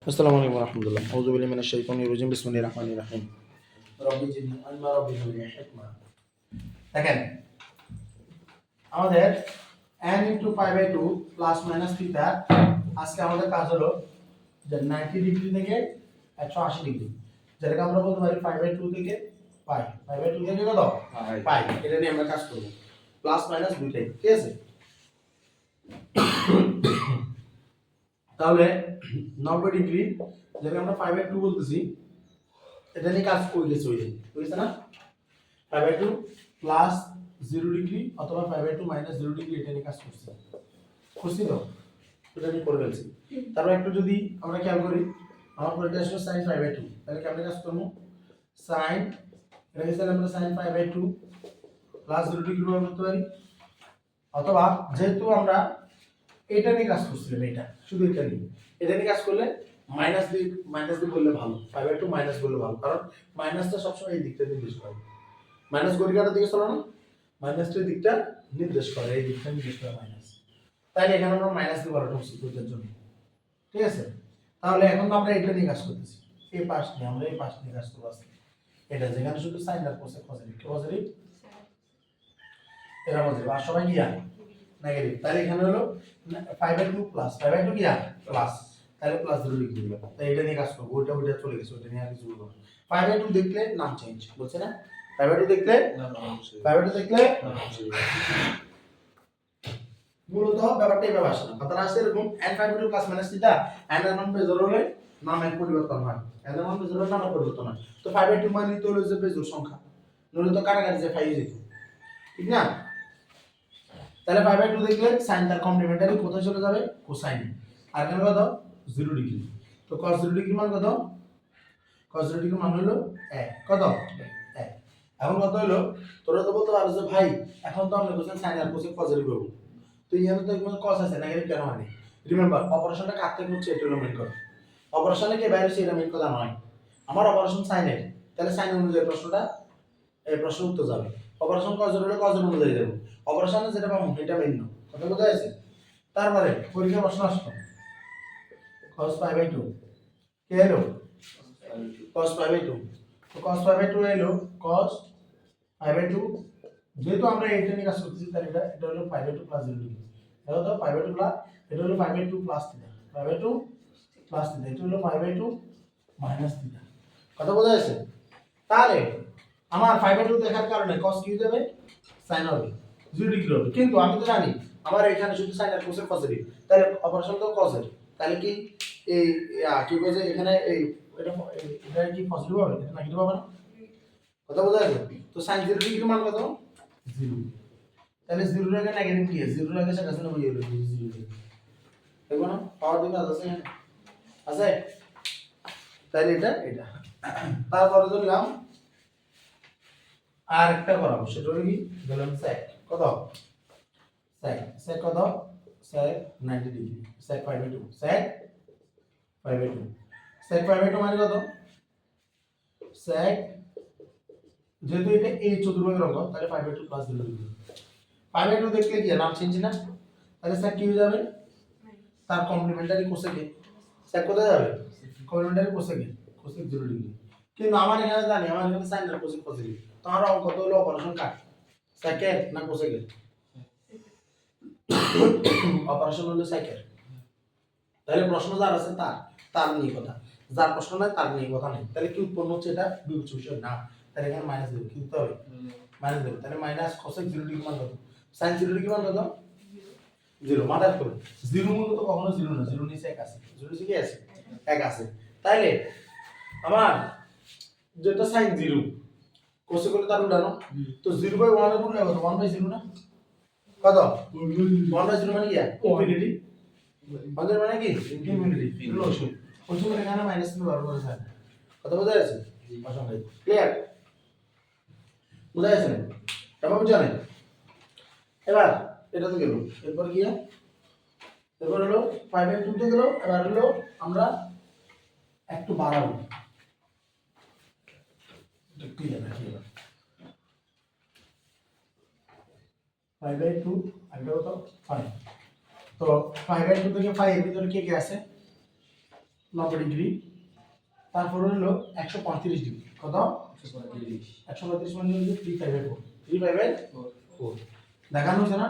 আসসালামু আলাইকুম রাহমাতুল্লাহ। আউযু বিল্লাহি মিনাশ শাইতানির রাজিম। বিসমিল্লাহির রাহমানির রাহিম। রব্বি জিদনি ইলমা রব্বি জিদনি হিকমা। দেখেন আমাদের n * π/2 প্লাস মাইনাস থিটা। আজকে আমাদের কাজ হলো যে 90 ডিগ্রি থেকে 180 ডিগ্রি, যেটাকে আমরা বলতে পারি π/2 থেকে পাই। π/2 থেকে কত পাই, এটা নিয়ে আমরা কাজ করব। প্লাস মাইনাস দুইটাই, ঠিক আছে? তাহলে 90 ডিগ্রি যেটা আমরা 5/2 বলতেছি, এটা নিয়ে কাজ করে গেছে ওই দিন, বুঝছেন না? 5/2 প্লাস 0 ডিগ্রি অথবা 5/2 মাইনাস 0 ডিগ্রি, এটা নিয়ে কাজ করছি। খুশি তো? এটা নিয়ে করে ফেলছি। তারপর একটু যদি আমরা খেয়াল করি, আমার পরীক্ষা আসলে sin 5/2, তাহলে কেমন কাজ করবো? sin, এটা কি আমরা sin 5/2 প্লাস 0 ডিগ্রি ব্যবহার করতে পারি, অথবা যেহেতু আমরা এটা নিয়ে কাজ করছিলাম, এটা শুধু এটা নিয়ে কাজ করলে মাইনাস দিয়ে বললে ভালো, 5/2 মাইনাস বললে ভালো, কারণ মাইনাসটা সবসময় এই দিকটা নির্দেশ করে। মাইনাস ঘড়িকাটার দিকে চলো না, মাইনাসটার দিকটা নির্দেশ করে, এই দিকটা নির্দেশ করে মাইনাস। তাইলে এখানে আমরা মাইনাস দিয়ে বলাটা উচিত বুঝার জন্য, ঠিক আছে? তাহলে এখন তো আমরা এটা নিয়ে কাজ করতেছি, এই পাশ নিয়ে আমরা এই পাশ নিয়ে কাজ করবো আজকে। এটা যেখানে শুধু সাইন আর কোসেক পজিটিভ, কি পজিটিভ? এটা পজিটিভ, আর সবাই কি আর নেগেটিভ। তাহলে এখানে হলো 5/2 প্লাস 5/2 কি আর প্লাস, তাহলে প্লাস 0 লিখে দিলাম। তাই এটা নিয়ে কাজ করবো, ওইটা চলে গেছে, ওইটা নিয়ে আর কিছু বলবো না। 5/2 দেখলে নাম চেঞ্জ, বলছে না? 5/2 দেখলে মূলত ব্যাপারটা এইভাবে আসে না, কথাটা আসছে এরকম n5/2 plus minus theta, n এর মান বেজোর হলে নামের পরিবর্তন হয়, n এর মান বেজোর হলে নামের পরিবর্তন হয়। তো 5/2 মানে তো হলো যে বেজোর সংখ্যা, নইলে তো কাটাকাটি যে 5 যেত, ঠিক না? তাহলে 5/2 দেখলে sin তার কমপ্লিমেন্টারি কোথায় চলে যাবে? কোসাইন। আর এখানে কত? 0 ডিগ্রি। তো cos 0 ডিগ্রি মান কত? cos 0 ডিগ্রি মান হলো 1। কত? 1। এখন কত হলো? তোরা তো বলতে পারো যে ভাই এখন তো আমরা কোসাইন sin আর কোসেক পজিটিভ পাবো, তো এখানে তো এখানে cos আছে, নেগেটিভ কেন হয়নি? রিমেম্বার, অপারেশনটা কার থেকে হচ্ছে এটা হলো মেইন কথা। অপারেশনে কে বাইরে হচ্ছে এটা মেইন কথা নয়। আমার অপারেশন sin এর, তাহলে sin অনুযায়ী প্রশ্নটা, এই প্রশ্ন উত্তর যাবে। অপারেশন cos 0 হলে cos 0 অনুযায়ী যাবে। অপারেশনে যেটা পাবো এটা মেইন না, কথা বোঝা যাচ্ছে? তারপরে পরীক্ষা প্রশ্ন আসলো cos 5/2 কে এলো? cos 5/2। তো cos 5/2 এলো, cos 5/2, যেহেতু আমরা এটা নিয়ে কাজ করতেছি তাহলে এটা হলো 5/2 প্লাস 0 ডিগ্রি। এটা হলো 5/2 প্লাস, এটা হলো 5/2 প্লাস থিটা, 5/2 প্লাস থিটা, এটা হলো 5/2 মাইনাস থিটা। কথা বোঝা যাচ্ছে? তাহলে আমার 5/2 দেখার কারণে cos কি হয়ে যাবে? sin হবে, 0 ডিগ্রি হবে। কিন্তু আমি তো জানি আমার এখানে শুধু sin আর cos পজিটিভ, তাহলে অপারেশন তো cos এর, তাহলে কি এই কি কইছে এখানে এই এটা কি পজিটিভ হবে, এটা নেগেটিভ হবে না? কথা বোঝা যাচ্ছে? তো sin 0 ডিগ্রি মান কত? 0। তাহলে 0 এর আগে নেগেটিভ কি আছে? 0 এর আগে সেটা শুনে বুঝিয়ে দিল 0। দেখো না পাওয়ার দিকে আছে এখানে, আছে। তাহলে এটা তারপরে ধরলাম আর একটা করাবো, সেটা হলো কি ধরলাম sec কত? sec কত? sec 90 degree, sec 5/2, sec 5/2, sec 5/2 মানে কত? sec, যেহেতু এটা এই চতুর্ভুজের অঙ্ক, তাহলে 5/2 প্লাস 0 ডিগ্রি। 5/2 দেখলে কি নাম চেঞ্জ না? তাহলে sec কি হয়ে যাবে? তার কমপ্লিমেন্টারি কোসেকে। sec কোথায় যাবে? কমপ্লিমেন্টারি কোসেকে, কোসেক 0 ডিগ্রি। কিন্তু আমার এখানে জানি আমার এখানে sin আর কোসেক পজিটিভ, তো আমার অঙ্ক তো হলো অপারেশন কাট, সেকের না কোসেকের? অপারেশন হলো সেকের। তাহলে প্রশ্ন যার আছে তার নিয়ে কথা, যার প্রশ্ন নাই তার নিয়ে কথা নেই। তাহলে কি উৎপন্ন হচ্ছে? এটা বিবেচ্য বিষয় না। তাহলে এখানে মাইনাস দেব, কি দিতে হবে? মাইনাস দেব। তাহলে মাইনাস কোসেক 0 ডিগ্রি মান কত? sin 0 ডিগ্রি মান কত? 0। মাথায় করুন 0 মূলত কখনো 0 না, 0 নিচে 1 আছে, 0 নিচে কি আছে? 1 আছে। তাইলে আমার যেটা sin 0 কোসেক হলে তার উল্টানো, তো 0/1 এর উল্টা কত? 1/0 না? কত? 1/0 মানে কি? ইনফিনিটি। 1 মানে কি? ইনফিনিটি। লসই। ওই সময় এখানে মাইনাস চিহ্ন ব্যবহার করা যায় না। কথা বোঝা যাচ্ছে? অসংখ্য ক্লিয়ার? বোঝা যাচ্ছে না? তারপর বুঝালেন? এবার এটা তো গেল, এরপর কি? এরপর হলো 5/2 তে গেল। এবার হলো আমরা একটু বাড়াবো, একটু রাখি। এবার 5/2 আগেটা কত? 5। তো 5/2 থেকে 5 এর ভিতরে কে কে আছে? 90 ডিগ্রি, তারপর হলো 135 ডিগ্রি। কত? 135 মানে হলো 3/4 3/4 দেখানো হচ্ছে না।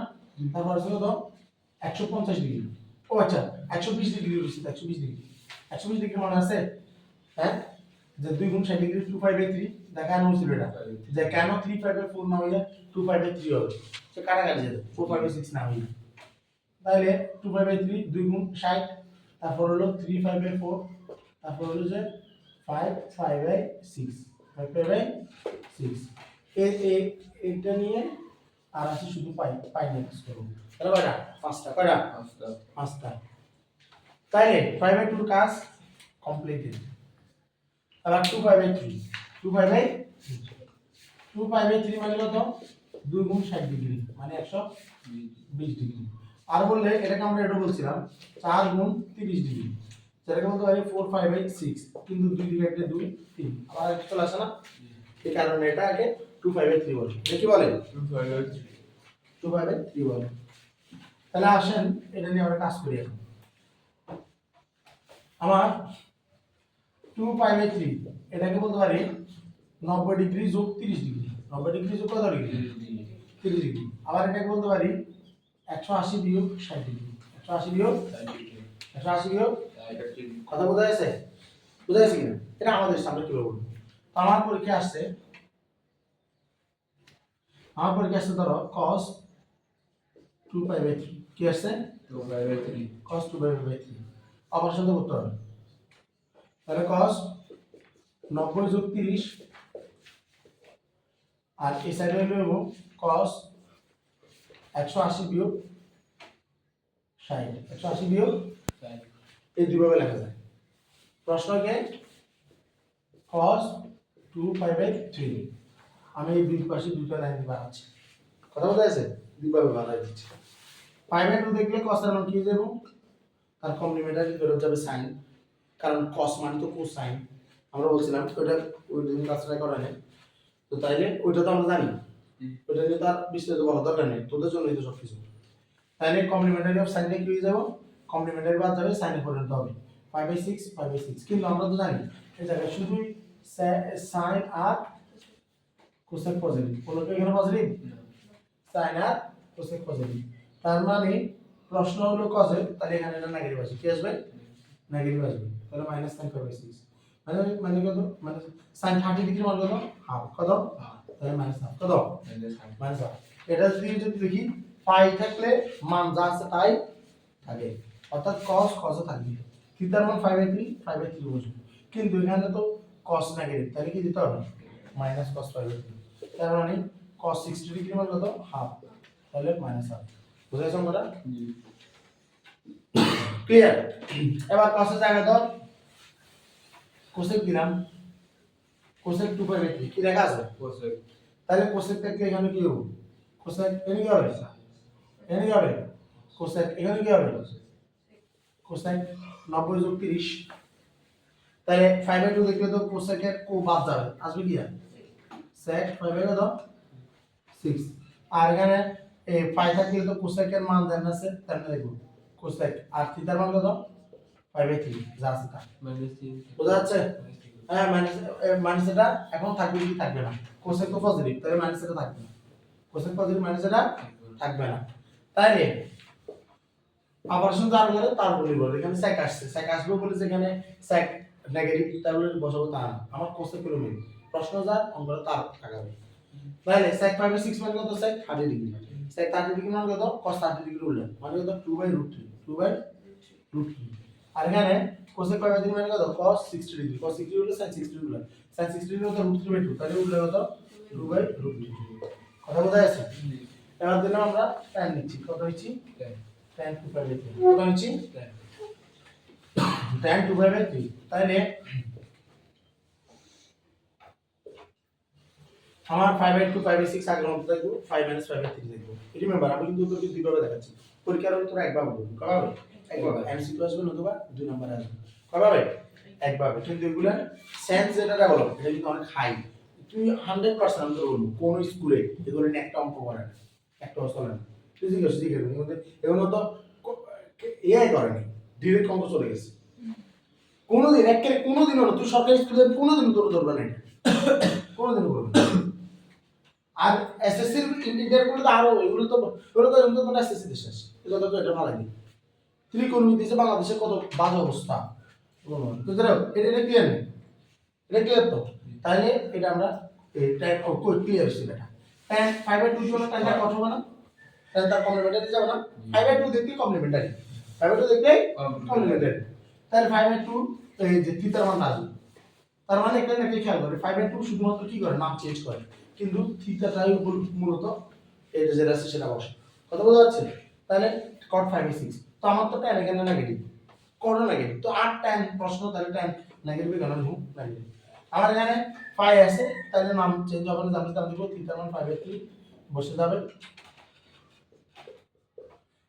তারপর আছে কত? 150 ডিগ্রি। ও আচ্ছা 120 ডিগ্রি রয়েছে, 120 ডিগ্রি 120 ডিগ্রি মনে আছে? হ্যাঁ, যে 2 গুণ 60 ডিগ্রি 2/3 দেখানো হয়েছিল এটা, যে কেন 3/4 না হয়ে 2/3 হবে, সে কাটাকাটি যেত 4/6 না হয়ে। তাহলে 2/3 2 গুণ 60, তারপর হলো 3/4, তারপর হলো যে 5/6 5/6 এটা নিয়ে আর আছে শুধু পাই নেক্স করব। তাহলে কয়টা? কয়টা? পাঁচটা। তাইলে 5/2 কাজ কমপ্লিটেড। এবার 2/3 2/3 মানে কত? 2 গুণ 60 ডিগ্রি মানে 120 ডিগ্রি। আর বললে এটাকে আমরা এটা বলছিলাম 4 গুণ 30 ডিগ্রি, যেটাকে বলতে পারি 4/6, কিন্তু 2 দিকে একটা 2 3 আবার একটা চলে আসে না, এই কারণে এটাকে 2/3 বলে। এটা কি বলে? 2/3 বলে। তাহলে আসেন এটা নিয়ে আমরা কাজ করি এখন। আমার 2/3 এটাকে বলতে পারি 90 ডিগ্রি যোগ 30 ডিগ্রি। 90 ডিগ্রি যোগ কত ডিগ্রি? 30 ডিগ্রি। আবার এটাকে বলতে পারি 180 বিয়োগ 60 ডিগ্রি। 180 বিয়োগ 60 ডিগ্রি। কথা বোঝা যাচ্ছে? বোঝা যাচ্ছে কিনা? এটা আমাদের সামনে কিভাবে বলবো। আমার পরীক্ষা আসছে, ধরো cos 2/3 কি আসছে? 2/3 cos 2/3 অপারেশন তো করতে হবে। তাহলে cos 90 যোগ 30 আর এই সাইডে হলো cos 180 বিয়োগ 60 180 বিয়োগ 60 এই দুইভাবে লেখা যায়। প্রশ্নকে cos 2/3 আমি এই দুই পাশে দুটো লাইন বানাচ্ছি। কথা বোঝা যাচ্ছে? দুইভাবে বানাই দিচ্ছি। 5/2 দেখলে cos এর মান কি হয়ে যাবে? তার কমপ্লিমেন্টারি ফেরত যাবে sin, কারণ cos মানে তো কোসাইন। আমরা বলছিলাম ওটা ওই দিন কাজটা করা নেই, তো তাইলে ওইটা তো আমরা জানি, ওটা নিয়ে তার বিস্তারিত বলা দরকার নেই, তোদের জন্যই তো সবকিছু। তাইলে কমপ্লিমেন্টারি অফ সাইন কি হয়ে যাবে? কমপ্লিমেন্টারি বাদ যাবে, সাইনে পরিণত হবে 5/6 কিন্তু আমরা তো জানি এই জায়গায় শুধুই সাইন আর কোসেক পজিটিভ, বলো তো এখানে পজিটিভ সাইন আর কোসেক পজিটিভ, তার মানে প্রশ্ন হলো cosec, তাহলে এখানে এটা নেগেটিভ আসবে, কি আসবে? নেগেটিভ আসবে। তাহলে -10/6 মানে কত? মানে sin 30 ডিগ্রি মান কত? হাফ। কত? তাহলে -হাফ। কত? -হাফ। এটা যদি দেখি পাই থাকলে মান যা আছে তাই থাকে, অর্থাৎ cos এ থাকবে। থিটার মান 5/3 বসবে, কিন্তু এখানে তো cos নেগেটিভ, তাহলে কি দিতে হবে? -cos 5/3। তার মানে cos 60 ডিগ্রি মান কত? হাফ। তাহলে -হাফ। বুঝা গেছে আমরা? ক্লিয়ার? এবার cos এর জায়গায় ধর cosec দিলাম, cosec 2/3 কি লেখা আছে? cosec। তাহলে cosec থেকে এখানে কি হবে? cosec এখানে কি হবে? এখানে কি হবে? cosec এখানে কি হবে? cosec 90 যোগ 30, তাহলে 5/2 দেখলে তো cosec এর কো বাদ যাবে, আসবে কি আর sec 5/6। আর এখানে এই পাই থাকলে তো cosec এর মান জানা আছে, তাহলে দেখো cosec আর থিটার মান কত? 5/3 যা আছে তা বোঝা যাচ্ছে? হ্যাঁ, মাইনাস এটা এখন থাকবে কি থাকবে না? cosec তো পজিটিভ, তাহলে মাইনাস এটা থাকবে না। cosec পজিটিভ মাইনাস এটা থাকবে না। তাইলে অপারেশন যার করে তার উপর নির্ভর। এখানে sec আসছে, sec আসবে বলে যেখানে sec নেগেটিভ তাহলে বসাবো তা না, আমার cosec এর মিল প্রশ্ন যার অঙ্কটা তার থাকবে। তাহলে sec 5/6 মানে কত? sec 30 degree. sec 30 ডিগ্রি মানে কত? cos 30 ডিগ্রি উল্লেখ মানে কত? 2/√3 2/√3। আর এখানে cosec 5/3 মানে কত? cos 60 degree. cos 60 হলো sin 60 ডিগ্রি। sin 60 ডিগ্রি কত? √3/2, তাহলে উল্লেখ কত? 2/√3। কথা বোঝা যাচ্ছে? এবার দিলাম আমরা tan নিচ্ছি, কত হচ্ছে? tan 2/3 কত হচ্ছে? tan 2/3। তাহলে আমার 5/2 5/6 আগের মতো দেখবো, 5 - 5/3 দেখবো। রিমেম্বার আমি কিন্তু তোকে দুইভাবে দেখাচ্ছি, পরীক্ষার উত্তর একভাবে দেবো। কয়ভাবে? একভাবে। এমসিকিউ আসবে নতুবা দুই নম্বরে আসবে। কয়ভাবে? একভাবে। কিন্তু এগুলা সেন্স যেটা ডেভেলপ এটা কিন্তু অনেক হাই। তুই 100% আমি তো বলবো কোন স্কুলে এগুলো নিয়ে একটা অঙ্ক করে না, একটা চলে না। তুই জিজ্ঞেস এগুলো তো এআই করেনি, ডিরেক্ট অঙ্ক চলে গেছে। কোনোদিন একেবারে কোনোদিনও না, তুই সরকারি স্কুলে কোনোদিনও তোর ধরবে না, কোনোদিনও করবে না। আর এসএসসির ইন্টারভিউ তো আরো এগুলো তো তোর এসএসসি তে শেষ, এটা তো এটা ভালো লাগে। ত্রিকোণমিতি যে বাংলাদেশে কত বাজে অবস্থা, তো ধরো এটা ক্লিয়ার নেই, এটা ক্লিয়ার তো, তাহলে এটা আমরা ট্যান ক্লিয়ার হচ্ছে এটা। ট্যান 5/2 জন্য ট্যানটা কত হবে না, ট্যান তার কমপ্লিমেন্টারি যাবে না, 5/2 দেখতে কমপ্লিমেন্টারি, 5/2 দেখতে কমপ্লিমেন্টারি, তাহলে 5/2 এই যে থিটার মান আসবে, তার মানে এখানে নাকি খেয়াল করে 5/2 শুধুমাত্র কি করে নাম চেঞ্জ করে, কিন্তু থিটাটাই মূলত এটা যেটা আছে সেটা বসে। কথা বোঝা যাচ্ছে? তাহলে cot 5/6, তো আমার তো tan এখানে নেগেটিভ, cot নেগেটিভ, তো আর tan প্রশ্ন, তাহলে tan নেগেটিভ কেন লিখব, নেগেটিভ। আমার এখানে phi আছে, তাহলে নাম চেঞ্জ হবে না, আমি দিব থিটার মান 5/3 বসে যাবে।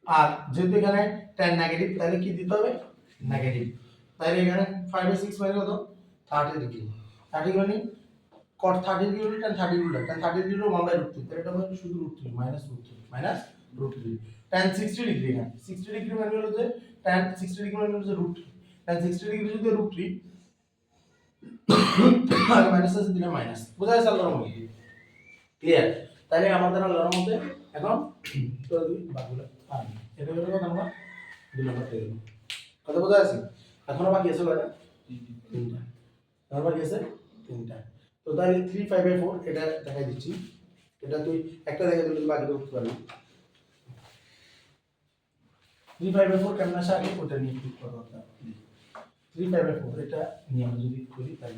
আর যেহেতু এখানে tan নেগেটিভ, তাহলে কি দিতে হবে, নেগেটিভ। তাহলে এখানে 5/6 মানে কত, 30 ডিগ্রি, 30 মানে cot 30 degree tan 30 degree, tan 30 degree 1/√3, তাহলে এটা হবে শুধু √3 -√3 tan 60 ডিগ্রি, না 60 ডিগ্রি মানে হলো যে tan 60 ডিগ্রি মানে হলো যে √3, tan 60 ডিগ্রি যদি √3 আর মাইনাস আছে দিলে মাইনাস, বোঝা যাচ্ছে আল্লাহর মধ্যে, ক্লিয়ার। তাহলে আমাদের আল্লাহর মধ্যে এখন তো বাকিগুলো পারবে, এটা হলো কথা, আমরা 2 নম্বর পেয়ে গেলাম। কথা বোঝা যাচ্ছে? এখনো বাকি আছে কয়টা, 3টা, এখনো বাকি আছে 3টা। তো তাহলে 3/5/4 এটা দেখাই দিচ্ছি, এটা তুই একটা দেখাই দিলে বাকিটা করতে পারবি। 3/5/4 কেমন আসে আগে ওটা নিয়ে ক্লিক করব, 3/5/4 এটা নিয়ে আমরা যদি করি তাহলে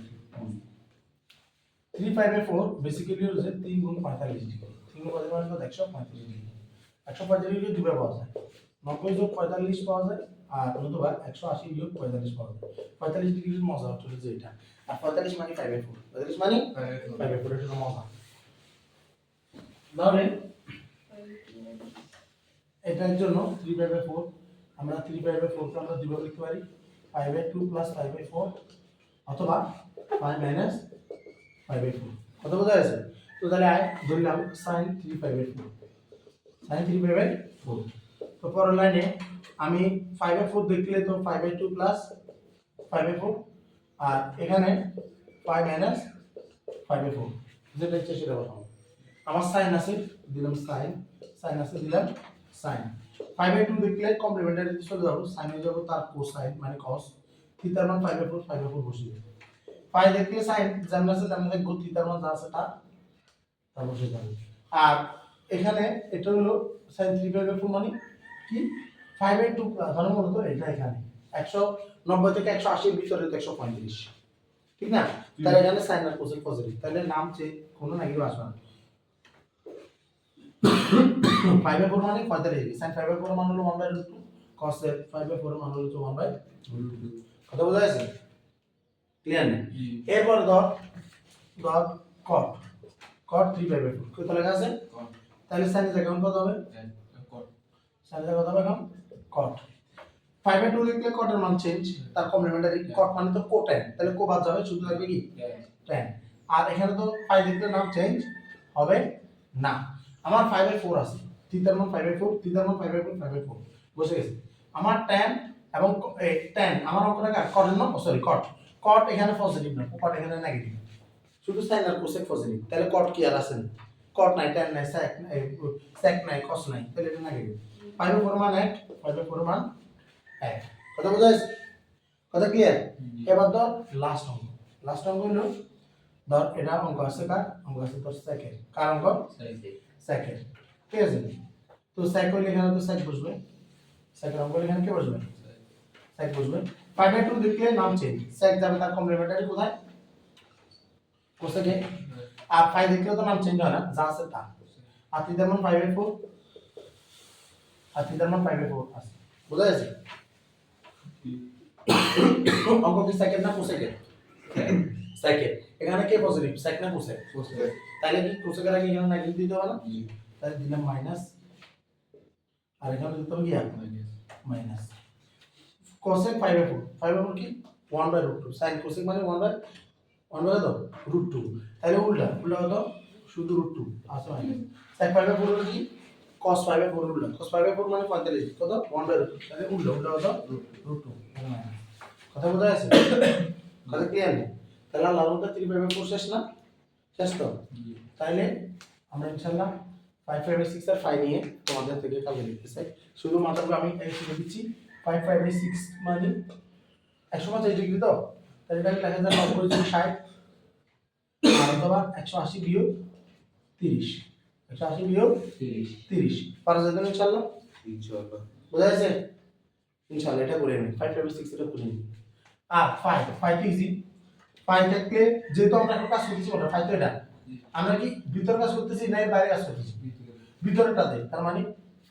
3/5/4 বেসিক্যালি হচ্ছে 3 গুণ 45 ডিগ্রি, 3 গুণ 45 মানে 135 ডিগ্রি, 135 ডিগ্রি দুইবার পাওয়া যায়, 90 যোগ 45 পাওয়া যায়, আর অথবা 180 যোগ 45 পাওয়া যায়। 45 ডিগ্রির মজা হচ্ছে যে এটা, আর 45 মানে 5/4, 45 মানে 5/4, এটা মজা। তাহলে এটার জন্য 3/4 আমরা 3/4 কে আমরা দুইভাবে লিখতে পারি, 5/2 প্লাস 5/4 অথবা 5 মাইনাস 5/4। কত বোঝা গেছে? তো তাহলে আয় ধরলাম sin 3/4, sin 3/4। তো পরের লাইনে আমি 5/4 দেখলে তো 5/2 প্লাস 5/4, আর এখানে 5 মাইনাস 5/4, যেটা ইচ্ছে সেটা বসাবো। আমার sin আছে দিলাম sin, sin আছে দিলাম sin। 5/2 দেখলে কমপ্লিমেন্টারি চলে যাবো, sin হয়ে যাবো তার কোসাইন মানে cos, থিটার মান 5/4 বসিয়ে। 5 দেখলে sin যেমন আছে তেমন দেখবো, থিটার মান যা আছে তা বসে যাবে। আর এখানে এটা হলো sin 3/4 মানে কি 5/2 প্লাস, মানে মূলত এটা এখানে 190 থেকে 180 এর ভিতরে তো 135, ঠিক না? তাহলে এখানে sin আর cos পজিটিভ, তাহলে নাম চেয়ে কোনো নেগেটিভ আসবে না। 5/4 মানে 45 ডিগ্রি, sin 5/4 মানে হলো 1/√2, cos 5/4 মানে হলো 1/√2। কথা বোঝা যাচ্ছে? ক্লিয়ার না? এরপর ধর cot, cot 3/4 কত লেখা আছে, তাহলে sin এর জায়গায় কত হবে, cot, sin এর জায়গায় কত হবে এখন cot। 5/2 লিখলে cot এর মান চেঞ্জ, তার কমপ্লিমেন্টারি, cot মানে তো কোটান, তাহলে কো বাদ যাবে, শুধু থাকবে কি tan। আর এখানে তো 5 লিখলে নাম চেঞ্জ হবে না। আমার 5/4 আছে, থিটার মান 5/4, থিটার মান 5/4 বসে গেছে। আমার tan এবং tan আমার অঙ্কটা cot এর না, সরি cot এখানে পজিটিভ না, cot এখানে নেগেটিভ, শুধু sin আর cos পজিটিভ, তাহলে cot কি আর আছে, cot নাই, tan নাই, sec নাই, cos নাই, তাহলে এটা নেগেটিভ। 5/4 মান 1, 5/4 মান 1। কথা বোঝা যাচ্ছে? কথা ক্লিয়ার? এবার ধর লাস্ট অঙ্ক হলো ধর এটা অঙ্ক আছে কার, অঙ্ক আছে তোর সেকের, কার অঙ্ক, সেকের, ঠিক আছে? তো sec হইলে এখানে তো sec বসবে, সেকের অঙ্ক হইলে এখানে কি বসবে, sec বসবে। 5/2 দেখলে নাম চেঞ্জ, sec যাবে তার কমপ্লিমেন্টারি কোথায়, cosec এ, আর 5 দেখলে তো নাম চেঞ্জ হয় না, যা আছে তা। আর থিটার মান 5/4, আর থিটার মান 5/4 আছে, বুঝা গেছে? অঙ্ক কি সেকেন্ড না কোসেকের, সেকেন্ড। এখানে কে পজিটিভ, sec না কোসেক, তাহলে কি কোসেকের আগে এখানে নেগেটিভ দিতে হবে না, তাহলে দিলাম মাইনাস, আর এখানে দিতে হবে কি মাইনাস। cosec 5/4, 5/4 কি 1/√2, sin cosec মানে 1/√2, তাহলে উল্টা কত, শুধু √2 আছে মাইনাস। sec 5/4 হলো কি cos 5/4 উল্টা, cos 5/4 মানে 45 কত 1/√2, তাহলে উল্টা কত √2 মাইনাস। কথা বোঝা যাচ্ছে? কথা ক্লিয়ার নেই? তাহলে আল্লাহর মধ্যে 3/4 শেষ না? শেষ তো? তাইলে আমরা ইনশাআল্লাহ 5/6 আর 5 নিয়ে তোমাদের থেকে কালকে দেখতে চাই। শুধু মাত্র আমি এই শিখে দিচ্ছি 5/6 মানে 150 ডিগ্রি তো, তাহলে এটা লেখা যায় 90/60 আর অথবা 180 বিয়োগ 30, 180 বিয়োগ 30 পারা যাবে না ইনশাআল্লাহ? ইনশাআল্লাহ। বোঝা যাচ্ছে? ইনশাআল্লাহ এটা করে নিন, 5/6 এটা করে নিন। আর 5 তো ইজি, 5 থাকলে যেহেতু আমরা এখন কাজ করতেছি ওটা 5 তো এটা আমরা কি ভিতর কাজ করতেছি না বাইরে কাজ করতেছি? ভিতরেটাতে, তার মানে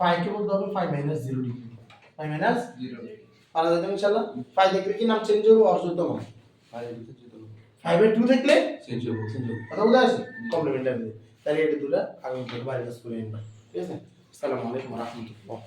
5 কে বলতে হবে 5 - 0 ডিগ্রি, 5 - 0 পারা যাবে ইনশাআল্লাহ? 5 দেখলে কি নাম চেঞ্জ হবে? অর্জতম। 5/2 দেখলে চেঞ্জ হবে। কথা বোঝা যাচ্ছে? কমপ্লিমেন্টারি। তাহলে এটা দুটো আগামী বাইরে কাজ করে নিন। ঠিক আছে? আসসালামু আলাইকুম ওয়া রাহমাতুল্লাহ।